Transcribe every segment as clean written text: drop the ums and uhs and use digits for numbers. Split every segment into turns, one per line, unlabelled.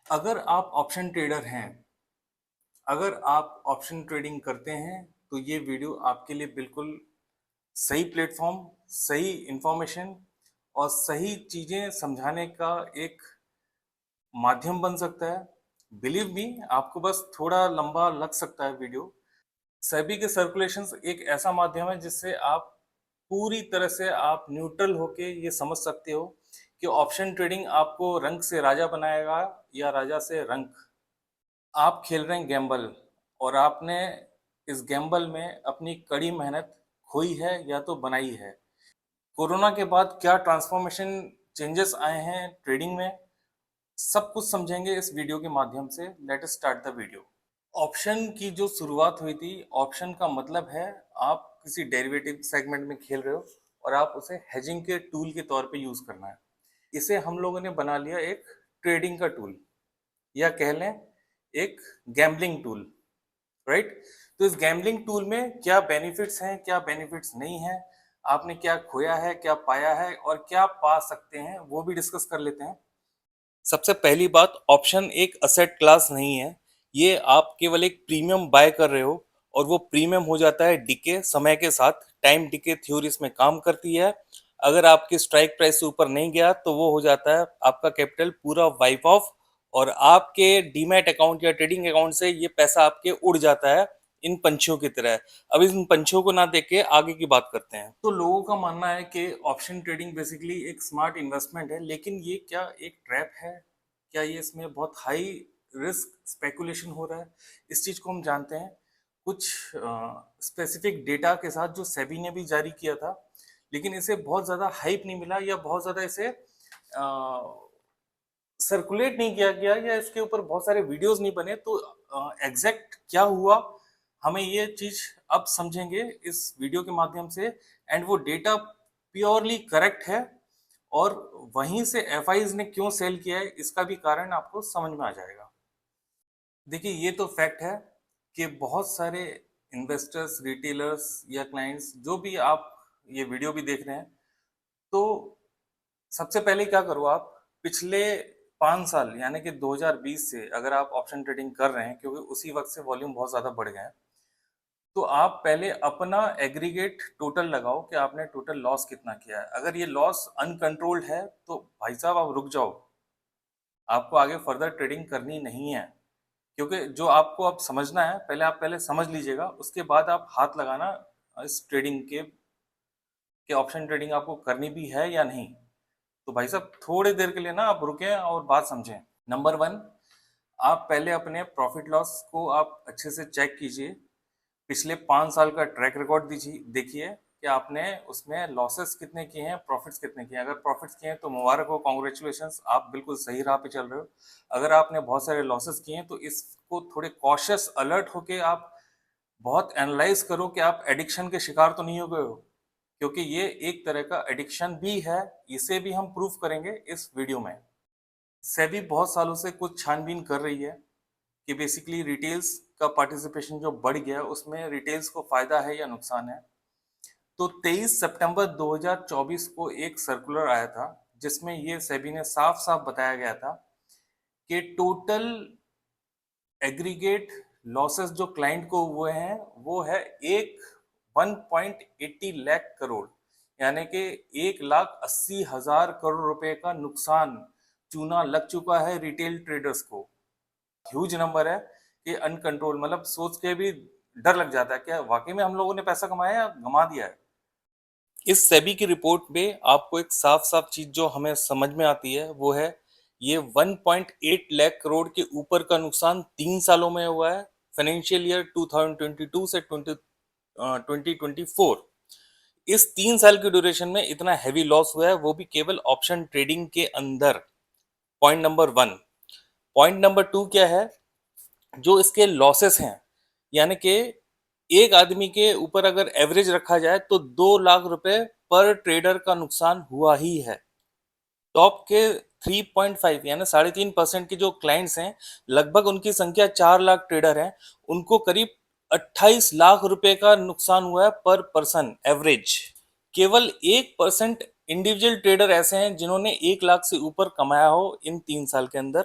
अगर आप option trader हैं, अगर आप ऑप्शन ट्रेडिंग करते हैं, तो ये वीडियो आपके लिए बिल्कुल सही प्लेटफॉर्म, सही इंफॉर्मेशन और सही चीज़ें समझाने का एक माध्यम बन सकता है। बिलीव मी, आपको बस थोड़ा लंबा लग सकता है वीडियो। सेबी के सर्कुलेशंस एक ऐसा माध्यम है जिससे आप पूरी तरह से आप न्यूट्रल होके ये समझ सकते हो कि ऑप्शन ट्रेडिंग आपको रंक से राजा बनाएगा या राजा से रंक। आप खेल रहे हैं गैम्बल और आपने इस गैम्बल में अपनी कड़ी मेहनत खोई है या तो बनाई है। कोरोना के बाद क्या ट्रांसफॉर्मेशन चेंजेस आए हैं ट्रेडिंग में, सब कुछ समझेंगे इस वीडियो के माध्यम से। Let us start the video. Option की जो शुरुआत हुई थी, ऑप्शन का मतलब है आप किसी डेरिवेटिव सेगमेंट में खेल रहे हो और आप उसे हेजिंग के टूल के तौर पे यूज करना है। इसे हम लोगों ने बना लिया एक ट्रेडिंग का टूल, या कह लें एक गैम्बलिंग टूल, राइट। तो इस गैम्बलिंग टूल में क्या बेनिफिट्स हैं, क्या बेनिफिट्स नहीं हैं, आपने क्या खोया है, क्या पाया है और क्या पा सकते हैं, वो भी डिस्कस कर लेते हैं। सबसे पहली बात, ऑप्शन एक असेट क्लास नहीं है। ये आप केवल एक प्रीमियम बाय कर रहे हो और वो प्रीमियम हो जाता है डिके समय के साथ। टाइम डिके थ्योरी इसमें काम करती है। अगर आपकी स्ट्राइक प्राइस से ऊपर नहीं गया तो वो हो जाता है आपका कैपिटल पूरा वाइप ऑफ, और आपके डीमैट अकाउंट या ट्रेडिंग अकाउंट से ये पैसा आपके उड़ जाता है इन पंछियों की तरह। अब इन पंछियों को ना देख के आगे की बात करते हैं। तो लोगों का मानना है कि ऑप्शन ट्रेडिंग बेसिकली एक स्मार्ट इन्वेस्टमेंट है, लेकिन ये क्या एक ट्रैप है? क्या ये इसमें बहुत हाई रिस्क स्पेकुलेशन हो रहा है? इस चीज को हम जानते हैं कुछ स्पेसिफिक डेटा के साथ जो सेबी ने भी जारी किया था, लेकिन इसे बहुत ज्यादा हाइप नहीं मिला या बहुत ज्यादा इसे सर्कुलेट नहीं किया गया या इसके ऊपर बहुत सारे वीडियोस नहीं बने। तो एग्जैक्ट क्या हुआ, हमें ये चीज अब समझेंगे इस वीडियो के माध्यम से। एंड वो डेटा प्योरली करेक्ट है और वहीं से एफआईज ने क्यों सेल किया है इसका भी कारण आपको समझ में आ जाएगा। देखिए, ये तो फैक्ट है कि बहुत सारे इन्वेस्टर्स, रिटेलर्स या क्लाइंट्स जो भी आप ये वीडियो भी देख रहे हैं, तो सबसे पहले क्या करो, आप पिछले 5 साल यानी कि 2020 से अगर आप ऑप्शन ट्रेडिंग कर रहे हैं, क्योंकि उसी वक्त से वॉल्यूम बहुत ज़्यादा बढ़ गए हैं, तो आप पहले अपना एग्रीगेट टोटल लगाओ कि आपने टोटल लॉस कितना किया है। अगर ये लॉस अनकंट्रोल्ड है तो भाई साहब आप रुक जाओ, आपको आगे फर्दर ट्रेडिंग करनी नहीं है। क्योंकि जो आपको अब समझना है, पहले आप पहले समझ लीजिएगा, उसके बाद आप हाथ लगाना इस ट्रेडिंग के कि ऑप्शन ट्रेडिंग आपको करनी भी है या नहीं। तो भाई साहब थोड़ी देर के लिए ना आप रुकें और बात समझें। नंबर वन, आप पहले अपने प्रॉफिट लॉस को आप अच्छे से चेक कीजिए। पिछले 5 साल का ट्रैक रिकॉर्ड दीजिए, देखिए कि आपने उसमें लॉसेस कितने किए हैं, प्रॉफिट्स कितने किए हैं। अगर प्रॉफिट्स किए हैं तो मुबारक हो, कॉन्ग्रेचुलेशंस, आप बिल्कुल सही राह पे चल रहे हो। अगर आपने बहुत सारे लॉसेस किए हैं तो इसको थोड़े कॉशियस अलर्ट होके आप बहुत एनालाइज करो कि आप एडिक्शन के शिकार तो नहीं हो गए हो, क्योंकि ये एक तरह का एडिक्शन भी है। इसे भी हम प्रूफ करेंगे इस वीडियो में। सेबी बहुत सालों से कुछ छानबीन कर रही है कि बेसिकली रिटेल्स का पार्टिसिपेशन जो बढ़ गया उसमें रिटेल्स को फायदा है या नुकसान है। तो 23 सितंबर 2024 को एक सर्कुलर आया था जिसमें ये सेबी ने साफ साफ बताया गया था कि टोटल एग्रीगेट लॉसेस जो क्लाइंट को हुए हैं वो है एक 1.80 लाख करोड़, यानी कि 1,80,000 करोड़ रुपए का नुकसान चूना लग चुका है रिटेल ट्रेडर्स को। ह्यूज नंबर है कि अनकंट्रोल, मतलब सोच के भी डर लग जाता है क्या वाकई में हम लोगों ने पैसा कमाया या गंवा दिया है। इस सेबी की रिपोर्ट में आपको एक साफ साफ चीज जो हमें समझ में आती है वो है ये 1.8 लाख करोड़ के ऊपर का नुकसान 3 सालों में हुआ है, फाइनेंशियल ईयर 2022 से 2024। इस 3 साल की ड्यूरेशन में इतना हैवी लॉस हुआ है, वो भी केवल ऑप्शन ट्रेडिंग के अंदर। Point number one. Point number two क्या है, जो इसके लॉसेस हैं, यानी कि एक आदमी के ऊपर अगर एवरेज रखा जाए तो 2 लाख रुपए पर ट्रेडर का नुकसान हुआ ही है। टॉप के 3.5 यानी 3.5% के जो क्लाइंट्स हैं, लगभग उनकी संख्या 4 लाख ट्रेडर हैं, उनको करीब 28 लाख रुपए का नुकसान हुआ है पर पर्सन एवरेज। केवल 1% इंडिविजुअल ट्रेडर ऐसे हैं जिन्होंने 1 लाख से ऊपर कमाया हो इन 3 साल के अंदर।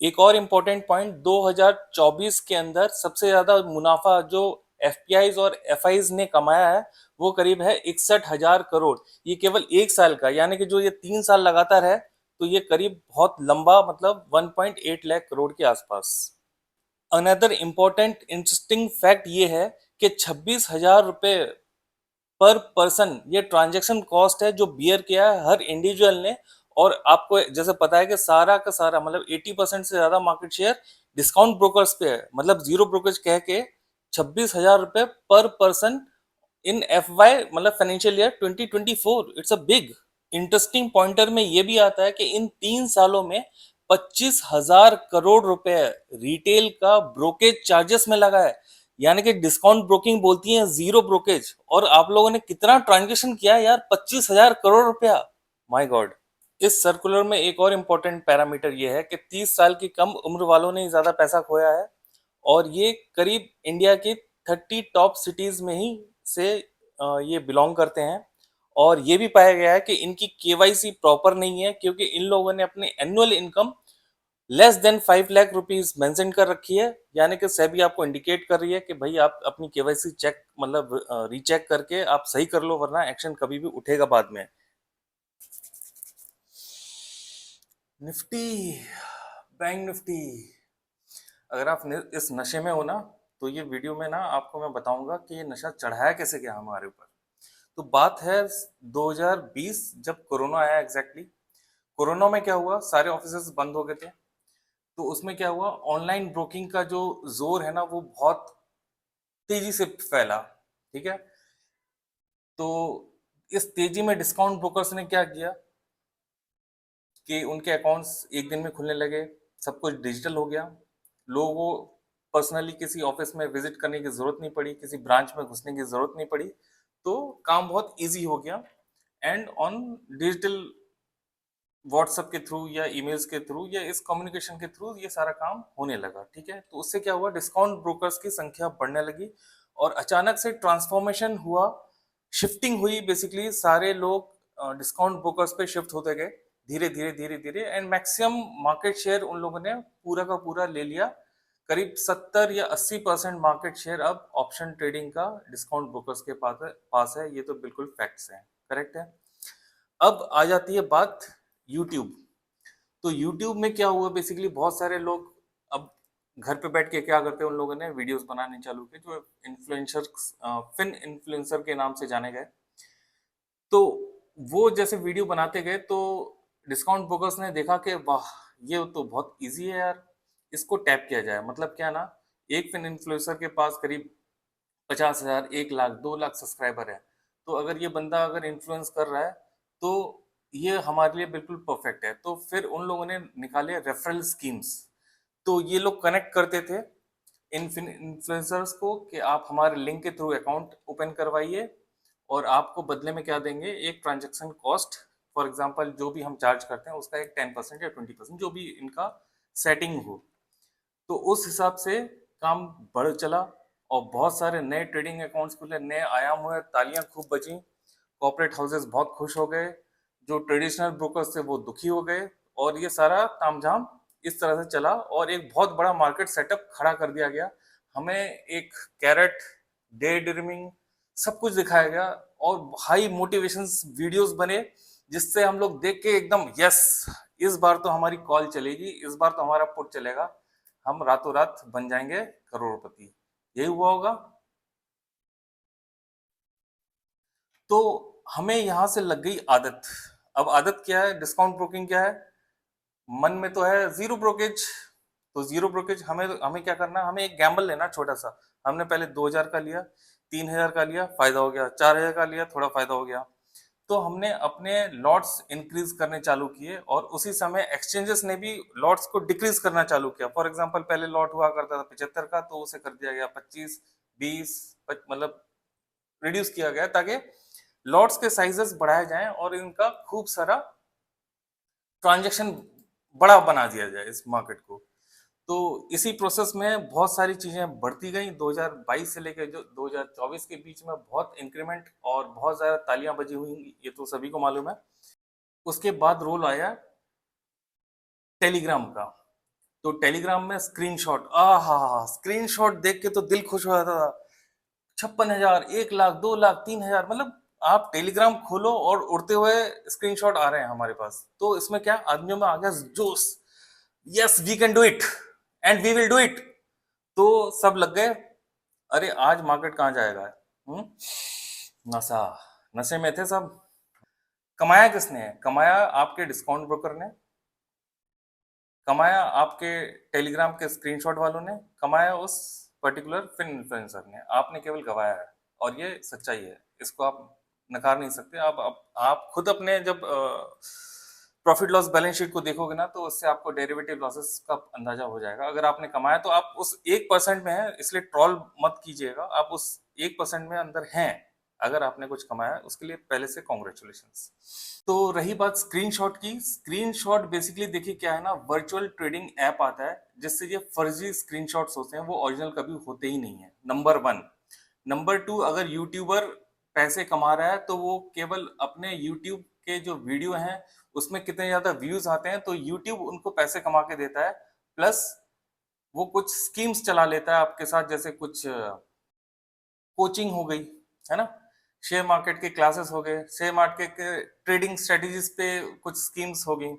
एक और इम्पोर्टेंट पॉइंट, 2024 के अंदर सबसे ज्यादा मुनाफा जो एफपीआईज और एफआईज ने कमाया है वो करीब है 61,000 करोड़। ये केवल एक साल का, यानी कि जो ये 3 साल लगातार है तो ये करीब बहुत लंबा, मतलब 1.8 लाख करोड़ के आसपास। अनदर इम्पोर्टेंट इंटरेस्टिंग फैक्ट ये है कि 26,000 रुपए पर पर्सन ये ट्रांजैक्शन कॉस्ट है जो बियर किया है हर इंडिविजुअल ने। और आपको जैसे पता है कि सारा का सारा, मतलब 80% से ज्यादा मार्केट शेयर डिस्काउंट ब्रोकर्स पे है, मतलब जीरो ब्रोकरेज कह के 26,000 रुपए पर पर्सन इन एफ वाई, मतलब financial year 2024। It's a big interesting pointer में ये भी आता है कि इन 3 सालों में 25,000 करोड़ रुपए रिटेल का ब्रोकेज चार्जेस में लगा है, यानी कि डिस्काउंट ब्रोकिंग बोलती है जीरो ब्रोकेज। और आप लोगों ने कितना ट्रांजेक्शन किया है यार, 25,000 करोड़ रुपया, माय गॉड। इस सर्कुलर में एक और इम्पोर्टेंट पैरामीटर ये है कि 30 साल की कम उम्र वालों ने ज्यादा पैसा खोया है, और ये करीब इंडिया की 30 टॉप सिटीज में ही से ये बिलोंग करते हैं। और ये भी पाया गया है कि इनकी केवाईसी प्रॉपर नहीं है, क्योंकि इन लोगों ने अपने annual income less than 5 lakh rupees mention कर रखी है, यानी कि सेबी आपको इंडिकेट कर रही है कि भाई आप अपनी केवाईसी चेक, मतलब रीचेक करके आप सही कर लो, वरना एक्शन कभी भी उठेगा बाद में। निफ्टी, बैंक निफ्टी, अगर आप इस नशे में हो ना, तो ये वीडियो में ना आपको मैं बताऊंगा कि ये नशा चढ़ाया कैसे गया हमारे ऊपर। तो बात है 2020, जब कोरोना आया एग्जैक्टली। कोरोना में क्या हुआ, सारे ऑफिसेज बंद हो गए थे। तो उसमें क्या हुआ, ऑनलाइन ब्रोकिंग का जो जोर है ना वो बहुत तेजी से फैला। ठीक है। तो इस तेजी में डिस्काउंट ब्रोकर्स ने क्या किया कि उनके अकाउंट्स एक दिन में खुलने लगे, सब कुछ डिजिटल हो गया। लोगों को पर्सनली किसी ऑफिस में विजिट करने की जरूरत नहीं पड़ी, किसी ब्रांच में घुसने की जरूरत नहीं पड़ी। तो काम बहुत इजी हो गया। एंड ऑन डिजिटल, व्हाट्सएप के थ्रू या ईमेल्स के थ्रू या इस कम्युनिकेशन के थ्रू ये सारा काम होने लगा। ठीक है। तो उससे क्या हुआ, डिस्काउंट ब्रोकर्स की संख्या बढ़ने लगी और अचानक से ट्रांसफॉर्मेशन हुआ, शिफ्टिंग हुई। बेसिकली सारे लोग डिस्काउंट ब्रोकर्स पे शिफ्ट होते गए धीरे धीरे धीरे धीरे, एंड मैक्सिमम मार्केट शेयर उन लोगों ने पूरा का पूरा ले लिया। करीब 70 या 80% मार्केट शेयर अब ऑप्शन ट्रेडिंग का डिस्काउंट ब्रोकर्स के पास है। ये तो बिल्कुल फैक्ट्स हैं, करेक्ट है। अब आ जाती है बात यूट्यूब। तो यूट्यूब में क्या हुआ, बेसिकली बहुत सारे लोग अब घर पे बैठ के क्या करते हैं, उन लोगों ने वीडियोस बनाने चालू किए जो इन्फ्लुएंसर, फिन इन्फ्लुएंसर के नाम से जाने गए। तो वो जैसे वीडियो बनाते गए तो डिस्काउंट ब्रोकर्स ने देखा कि वाह, ये तो बहुत इजी है यार, इसको टैप किया जाए। मतलब क्या ना, एक फिन इन्फ्लुएंसर के पास करीब 50,000, 1 लाख, 2 लाख सब्सक्राइबर है। तो अगर ये बंदा अगर इन्फ्लुएंस कर रहा है तो ये हमारे लिए बिल्कुल परफेक्ट है। तो फिर उन लोगों ने निकाले रेफरल स्कीम्स। तो ये लोग कनेक्ट करते थे इन इन्फ्लुएंसर्स को कि आप हमारे लिंक के थ्रू अकाउंट ओपन करवाइए और आपको बदले में क्या देंगे, एक ट्रांजेक्शन कॉस्ट, फॉर एग्जांपल जो भी हम चार्ज करते हैं उसका एक 10% या 20%, जो भी इनका सेटिंग हो। तो उस हिसाब से काम बढ़ चला और बहुत सारे नए ट्रेडिंग अकाउंट्स खुले, नए आयाम हुए, तालियां खूब बजी, कॉर्पोरेट हाउसेस बहुत खुश हो गए, जो ट्रेडिशनल ब्रोकर्स थे वो दुखी हो गए। और ये सारा तामझाम इस तरह से चला और एक बहुत बड़ा मार्केट सेटअप खड़ा कर दिया गया। हमें एक कैरेट, डे ड्रीमिंग, सब कुछ दिखाया गया और हाई मोटिवेशन वीडियोस बने, जिससे हम लोग देख के एकदम यस, इस बार तो हमारी कॉल चलेगी, इस बार तो हमारा पुट चलेगा, हम रातों रात बन जाएंगे करोड़पति। यही हुआ होगा। तो हमें यहां से लग गई आदत। अब आदत क्या है, डिस्काउंट ब्रोकिंग क्या है, मन में तो है जीरो ब्रोकेज। तो जीरो ब्रोकेज हमें हमें क्या करना है, हमें एक गैम्बल लेना छोटा सा। हमने पहले 2,000 का लिया, 3,000 का लिया, फायदा हो गया, 4,000 का लिया, थोड़ा फायदा हो गया। तो हमने अपने लॉट्स इंक्रीज करने चालू किए और उसी समय एक्सचेंजेस ने भी लॉट्स को डिक्रीज करना चालू किया। फॉर एग्जांपल पहले लॉट हुआ करता था 75 का, तो उसे कर दिया गया 25, 20, मतलब रिड्यूस किया गया, ताकि लॉट्स के साइजेस बढ़ाए जाएं और इनका खूब सारा ट्रांजेक्शन बड़ा बना दिया जाए इस मार्केट को। तो इसी प्रोसेस में बहुत सारी चीजें बढ़ती गई। 2022 से लेकर जो 2024 के बीच में बहुत इंक्रीमेंट और बहुत ज्यादा तालियां बजी हुई, ये तो सभी को मालूम है। उसके बाद रोल आया टेलीग्राम का। तो टेलीग्राम में स्क्रीनशॉट, हा, स्क्रीनशॉट देख के तो दिल खुश हो जाता था। 56,000, 1 लाख, 2 लाख, 3,000, मतलब आप टेलीग्राम खोलो और उड़ते हुए स्क्रीनशॉट आ रहे हैं हमारे पास। तो इसमें क्या आदमियों में आ गया जोश, yes we can do it and we will do it. तो सब लग गए, अरे आज मार्केट कहाँ जाएगा। नशा, नशे में थे सब। कमाया किसने? कमाया आपके डिस्काउंट ब्रोकर ने, कमाया आपके टेलीग्राम के स्क्रीनशॉट वालों ने, कमाया उस पर्टिकुलर फिन इन्फ्लुएंसर ने। आपने केवल गवाया है और ये सच्चाई है, इसको आप नकार नहीं सकते। आप खुद अपने जब प्रॉफिट लॉस बैलेंस शीट को देखोगे ना, तो उससे आपको डेरिवेटिव लॉसेस का अंदाजा हो जाएगा। अगर आपने कमाया तो आप उस 1% में है, इसलिए ट्रॉल मत कीजिएगा, आप उस 1% में अंदर हैं। अगर आपने कुछ कमाया उसके लिए पहले से कॉन्ग्रेचुलेशंस। तो रही बात स्क्रीनशॉट की, स्क्रीनशॉट बेसिकली देखिए क्या है ना, वर्चुअल ट्रेडिंग ऐप आता है जिससे ये फर्जी स्क्रीनशॉट्स होते हैं, वो ओरिजिनल कभी होते ही नहीं है, नंबर 1। नंबर 2, अगर यूट्यूबर पैसे कमा रहा है तो वो केवल अपने यूट्यूब के जो वीडियो हैं उसमें कितने ज्यादा व्यूज आते हैं तो यूट्यूब उनको पैसे कमा के देता है, प्लस वो कुछ स्कीम्स चला लेता है आपके साथ, जैसे कुछ कोचिंग हो गई, है ना, शेयर मार्केट के क्लासेस हो गए, शेयर मार्केट के ट्रेडिंग स्ट्रेटजीज पे कुछ स्कीम्स हो गई।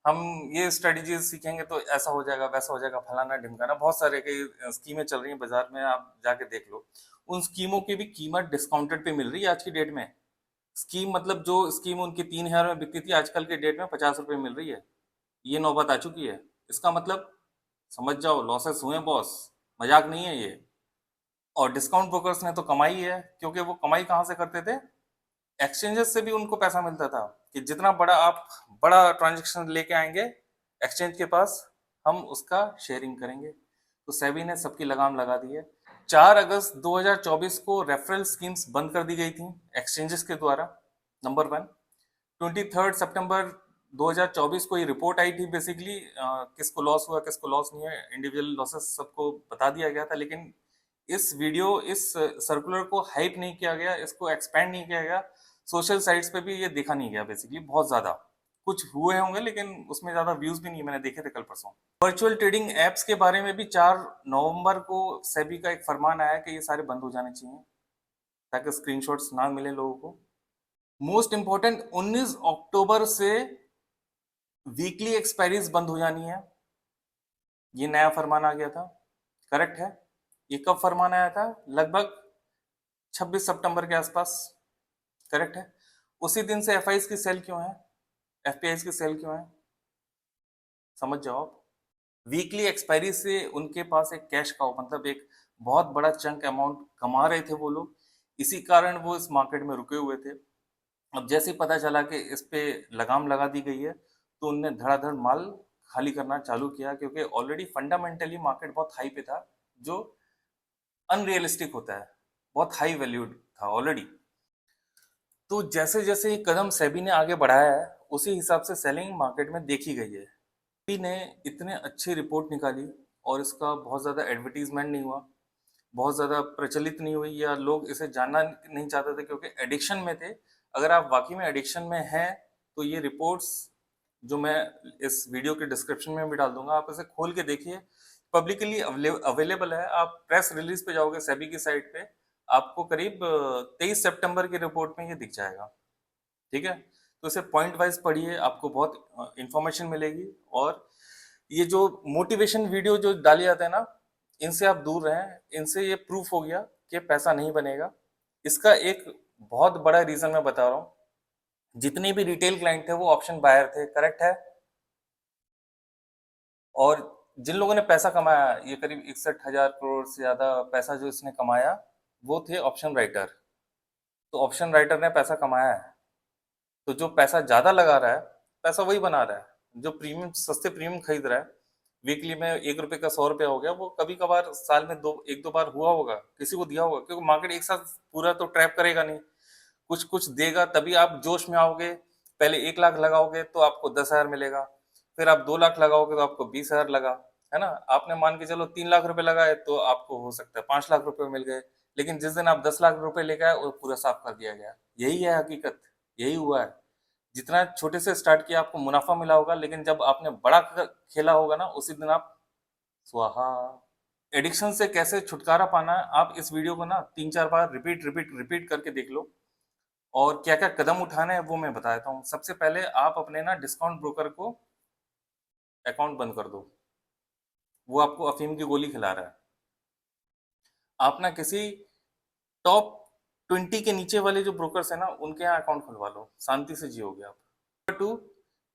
हम ये स्ट्रेटजीज सीखेंगे तो ऐसा हो जाएगा, वैसा हो जाएगा, फलाना ढिमकाना, बहुत सारे कई स्कीमें चल रही हैं बाजार में, आप जाके देख लो। उन स्कीमों की भी कीमत डिस्काउंटेड पे मिल रही है आज की डेट में। स्कीम मतलब जो स्कीम उनकी 3,000 में बिकती थी, आजकल के डेट में 50 रुपए मिल रही है। ये नौबत आ चुकी है। इसका मतलब समझ जाओ, लॉसेस हुए बॉस, मजाक नहीं है ये। और डिस्काउंट ब्रोकर्स ने तो कमाई है, क्योंकि वो कमाई कहाँ से करते थे? एक्सचेंजेस से भी उनको पैसा मिलता था कि जितना बड़ा आप बड़ा ट्रांजेक्शन लेके आएंगे एक्सचेंज के पास, हम उसका शेयरिंग करेंगे। तो सेबी ने सबकी लगाम लगा दी है। 4 अगस्त 2024 को रेफरल स्कीम्स बंद कर दी गई थी एक्सचेंजेस के द्वारा, नंबर 1। 23 सितंबर 2024 को ये रिपोर्ट आई थी, बेसिकली किसको लॉस हुआ किसको लॉस नहीं है, इंडिविजुअल लॉसेस सबको बता दिया गया था। लेकिन इस सर्कुलर को हाइप नहीं किया गया, इसको एक्सपेंड नहीं किया गया, सोशल साइट्स पे भी ये देखा नहीं गया बेसिकली। बहुत ज्यादा कुछ हुए होंगे लेकिन उसमें ज्यादा व्यूज भी नहीं, मैंने देखे थे कल परसों। वर्चुअल ट्रेडिंग एप्स के बारे में भी 4 नवंबर को सेबी का एक फरमान आया कि ये सारे बंद हो जाने चाहिए ताकि स्क्रीनशॉट्स ना मिले लोगों को। मोस्ट इंपॉर्टेंट, 19 अक्टूबर से वीकली एक्सपायरीज बंद हो जानी है, ये नया फरमान आ गया था। करेक्ट है? ये कब फरमान आया था? लगभग 26 सितंबर के आसपास। करेक्ट है? उसी दिन से एफआईज की सेल क्यों है, एफपीआईज की सेल क्यों है, समझ जाओ आप। वीकली एक्सपायरी से उनके पास एक कैश का मतलब एक बहुत बड़ा चंक अमाउंट कमा रहे थे वो लोग, इसी कारण वो इस मार्केट में रुके हुए थे। अब जैसे ही पता चला कि इस पे लगाम लगा दी गई है तो उनने धड़ाधड़ माल खाली करना चालू किया, क्योंकि ऑलरेडी फंडामेंटली मार्केट बहुत हाई पे था, जो अनरियलिस्टिक होता है, बहुत हाई वैल्यूड था ऑलरेडी। तो जैसे जैसे ये कदम सेबी ने आगे बढ़ाया है उसी हिसाब से सेलिंग मार्केट में देखी गई है। सेबी ने इतने अच्छी रिपोर्ट निकाली और इसका बहुत ज़्यादा एडवर्टीजमेंट नहीं हुआ, बहुत ज़्यादा प्रचलित नहीं हुई, या लोग इसे जानना नहीं चाहते थे क्योंकि एडिक्शन में थे। अगर आप वाकई में एडिक्शन में हैं तो ये रिपोर्ट्स जो मैं इस वीडियो के डिस्क्रिप्शन में भी डाल दूंगा, आप इसे खोल के देखिए, पब्लिकली अवेलेबल है। आप प्रेस रिलीज पे जाओगे सेबी की साइट पे, आपको करीब 23 सितंबर की रिपोर्ट में ये दिख जाएगा। ठीक है? तो इसे पॉइंट वाइज पढ़िए, आपको बहुत इंफॉर्मेशन मिलेगी। और ये जो मोटिवेशन वीडियो जो डाले जाते हैं ना, इनसे आप दूर रहें। इनसे ये प्रूफ हो गया कि पैसा नहीं बनेगा। इसका एक बहुत बड़ा रीजन मैं बता रहा हूँ, जितने भी रिटेल क्लाइंट थे वो ऑप्शन बायर थे। करेक्ट है? और जिन लोगों ने पैसा कमाया, ये करीब 61,000 करोड़ से ज्यादा पैसा जो इसने कमाया, वो थे ऑप्शन राइटर। तो ऑप्शन राइटर ने पैसा कमाया है, तो जो पैसा ज्यादा लगा रहा है पैसा वही बना रहा है। जो प्रीमियम सस्ते प्रीमियम खरीद रहा है, वीकली में 1 रुपए का 100 रुपया हो गया, वो कभी कभार साल में एक दो बार हुआ होगा, किसी को दिया होगा, क्योंकि मार्केट एक साथ पूरा तो ट्रैप करेगा नहीं, कुछ कुछ देगा, तभी आप जोश में आओगे। पहले 1 लाख लगाओगे तो आपको 10,000 मिलेगा, फिर आप 2 लाख लगाओगे तो आपको 20,000 लगा, है ना। आपने मान के चलो 3 लाख रुपए लगाए तो आपको हो सकता है 5 लाख रुपए मिल गए। लेकिन जिस दिन आप 10 लाख रुपए लेके आए वो पूरा साफ कर दिया गया। यही है हकीकत, यही हुआ है। जितना छोटे से स्टार्ट किया आपको मुनाफा मिला होगा, लेकिन जब आपने बड़ा खेला होगा ना, उसी दिन आप स्वाहा। एडिक्शन से कैसे छुटकारा पाना है, आप इस वीडियो को ना 3-4 बार रिपीट रिपीट रिपीट करके देख लो। और क्या क्या कदम उठाना है वो मैं बता देता हूँ। सबसे पहले आप अपने ना डिस्काउंट ब्रोकर को अकाउंट बंद कर दो। वो आपको अफीम की गोली खिला रहा है। आप ना किसी टॉप 20 के नीचे वाले जो ब्रोकर्स है ना, उनके यहाँ अकाउंट खुलवा लो, शांति से जियोगे आप। नंबर टू,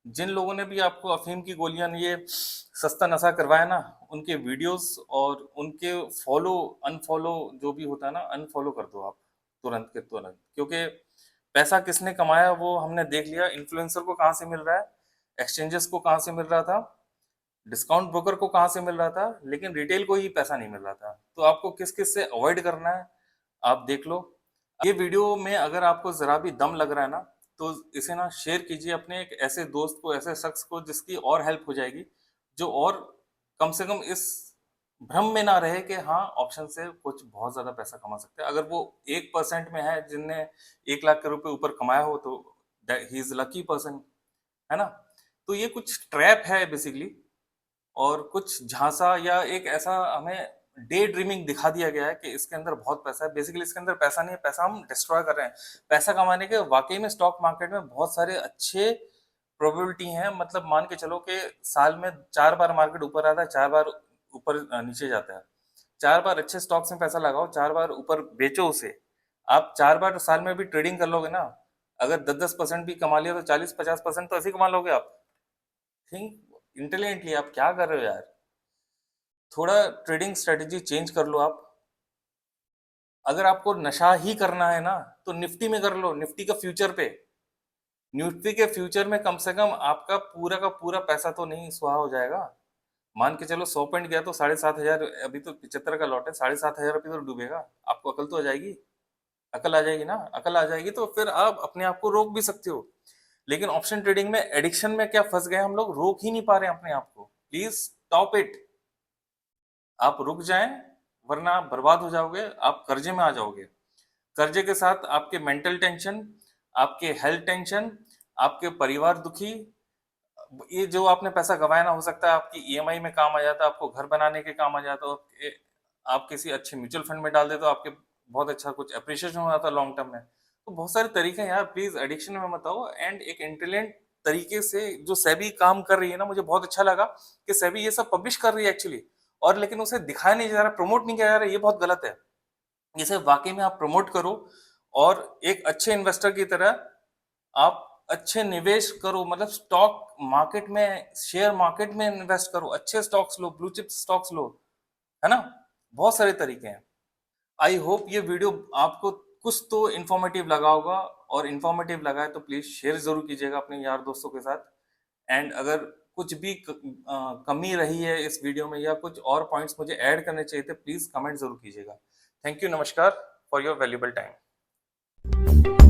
जिन लोगों ने भी आपको अफीम की गोलियां ये सस्ता नशा करवाया ना, उनके वीडियोस और उनके फॉलो अनफॉलो जो भी होता है ना, अनफॉलो कर दो आप तुरंत के तुरंत। क्योंकि पैसा किसने कमाया वो हमने देख लिया। इन्फ्लुएंसर को कहाँ से मिल रहा है, एक्सचेंजेस को कहाँ से मिल रहा था, डिस्काउंट ब्रोकर को कहाँ से मिल रहा था, लेकिन रिटेल को ही पैसा नहीं मिल रहा था। तो आपको किस किस से अवॉइड करना है आप देख लो। ये वीडियो में अगर आपको जरा भी दम लग रहा है ना, तो इसे ना शेयर कीजिए अपने एक ऐसे दोस्त को, ऐसे शख्स को जिसकी और हेल्प हो जाएगी, जो और कम से कम इस भ्रम में ना रहे कि हाँ ऑप्शन से कुछ बहुत ज्यादा पैसा कमा सकते हैं। अगर वो 1% में है जिनने 1 लाख के रुपए ऊपर कमाया हो, तो ही इज लकी पर्सन, है ना। तो ये कुछ ट्रैप है बेसिकली, और कुछ झांसा या एक ऐसा हमें डे ड्रीमिंग दिखा दिया गया है कि इसके अंदर बहुत पैसा है। बेसिकली इसके अंदर पैसा नहीं है, पैसा हम डिस्ट्रॉय कर रहे हैं। पैसा कमाने के वाकई में स्टॉक मार्केट में बहुत सारे अच्छे प्रोबेबिलिटी हैं। मतलब मान के चलो कि साल में 4 बार मार्केट ऊपर आता है, 4 बार ऊपर नीचे जाता है। 4 बार अच्छे स्टॉक्स में पैसा लगाओ, 4 बार ऊपर बेचो उसे। आप 4 बार साल में भी ट्रेडिंग कर लोगे ना, अगर 10-10% भी कमा लिया तो 40-50% तो ऐसे ही कमा लोगे आप। थिंक इंटेलिजेंटली, आप क्या कर रहे हो यार। थोड़ा ट्रेडिंग स्ट्रेटेजी चेंज कर लो आप। अगर आपको नशा ही करना है ना, तो निफ्टी में कर लो, निफ्टी का फ्यूचर पे। निफ्टी के फ्यूचर में कम से कम आपका पूरा का पूरा पैसा तो नहीं सुहा हो जाएगा। मान के चलो 100 पॉइंट गया तो 7,500, अभी तो 75 का लॉट है, 7,500 रुपये तो डूबेगा। आपको अकल तो आ जाएगी, अकल आ जाएगी ना। अकल आ जाएगी तो फिर आप अपने आप को रोक भी सकते हो। लेकिन ऑप्शन ट्रेडिंग में एडिक्शन में क्या फंस गए हम लोग, रोक ही नहीं पा रहे हैं अपने आप को। Please stop it. आप रुक जाएं, वरना आप बर्बाद हो जाओगे, आप कर्जे में आ जाओगे। कर्जे के साथ आपके मेंटल टेंशन, आपके हेल्थ टेंशन, आपके परिवार दुखी। ये जो आपने पैसा गंवाया ना, हो सकता है आपकी ईएमआई में काम आ जाता, आपको घर बनाने के काम आ जाता, आप किसी अच्छे म्यूचुअल फंड में डाल दे तो आपके बहुत अच्छा कुछ अप्रिशिएशन हो जाता लॉन्ग टर्म में। तो बहुत सारे तरीके हैं यार, प्लीज एडिक्शन में मत आओ। एंड एक इंटेलिजेंट तरीके से जो सेबी काम कर रही है ना, मुझे बहुत अच्छा लगा कि सेबी ये सब पब्लिश कर रही है एक्चुअली। और लेकिन उसे दिखाया नहीं जा रहा, प्रमोट नहीं किया जा रहा, ये बहुत गलत है। इसे वाकई में आप प्रमोट करो, और एक अच्छे इन्वेस्टर की तरह आप अच्छे निवेश करो। मतलब स्टॉक मार्केट में, शेयर मार्केट में इन्वेस्ट करो, अच्छे स्टॉक्स लो, ब्लू चिप स्टॉक्स लो, है ना। बहुत सारे तरीके हैं। आई होप ये वीडियो आपको कुछ तो इन्फॉर्मेटिव लगा होगा, और इन्फॉर्मेटिव लगा है तो प्लीज शेयर जरूर कीजिएगा अपने यार दोस्तों के साथ। एंड अगर कुछ भी कमी रही है इस वीडियो में, या कुछ और पॉइंट्स मुझे ऐड करने चाहिए थे, प्लीज कमेंट जरूर कीजिएगा। थैंक यू, नमस्कार फॉर योर वैल्यूबल टाइम।